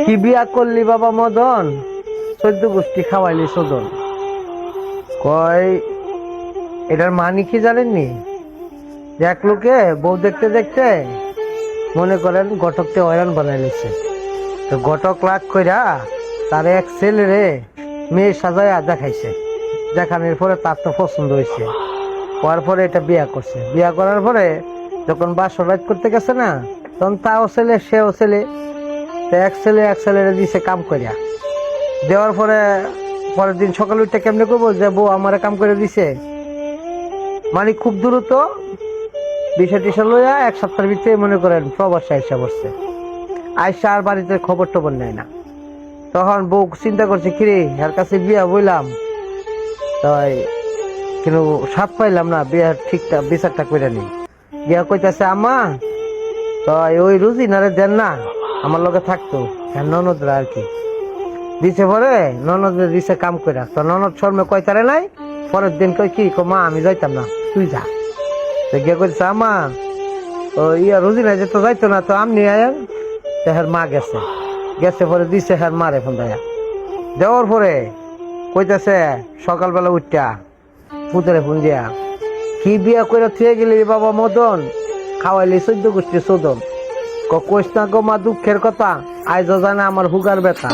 কি বিয়া করলি বাবা মদন, 14 গোষ্ঠী খাওয়াইলি সদন। কয় এটার মানে কি জানেননি? যে এক লোকে বউ দেখতে দেখতে মনে করেন ঘটককে হয়রান বানাই নিছে। তো ঘটক লাগ কইরা তার এক ছেলেরে মেয়ে সাজায়া দেখাইছে। দেখানোর পরে তার তো পছন্দ হয়েছে, হওয়ার পরে এটা বিয়া করছে। বিয়া করার পরে যখন বাসর রাত করতে গেছে না, তখন তাও ছেলে সেও ছেলে, এক ছেলেরে দিছে কাম করিয়া। দেওয়ার পরে পরের দিন সকালে উঠে কেমনে করবো যে বউ আমারে কাম করে দিছে, মানে খুব দ্রুত বিষয় টিসা লইয়া 1 সপ্তাহের ভিতরে মনে করেন প্রবাসে আইসা বসছে। আইসা আর বাড়িতে খবর টবর নেয় না। তখন বউ চিন্তা করছে কিরে এর কাছে বিয়া বইলাম, তাই কিন্তু সাথ পাইলাম না, বিয়ার ঠিকঠাক বিচারটা করে নি। বিয়া কইতাছে আম্মা তাই ওই রুজিনারে দেন না, আমার লগে থাকতো। হ্যাঁ ননদরা আর কি দিছে। পরে ননদের দিছে কাম করে, তো ননদ শর্মে কয়তারে নাই। পরের দিন কই কি মা আমি যাইতাম না, তুই যা। তো গিয়ে কইছে আমা ও ইয়া রুজিনা যেত যাইতো না, তো আমনি আয়েন। তো হ্যার মা গেছে, পরে দিছে হ্যার মারে ফোন দেয়া। দেওয়ার পরে কইতাছে সকালবেলা উঠটা পুতরে ফোন দিয়া, কি বিয়া করে থুয়ে গেলি বাবা মদন, খাওয়াইলি 14 গোষ্ঠী সদন। কইস না গো মা দুঃখের কথা, আইজ জানে আমার হুগার ব্যথা।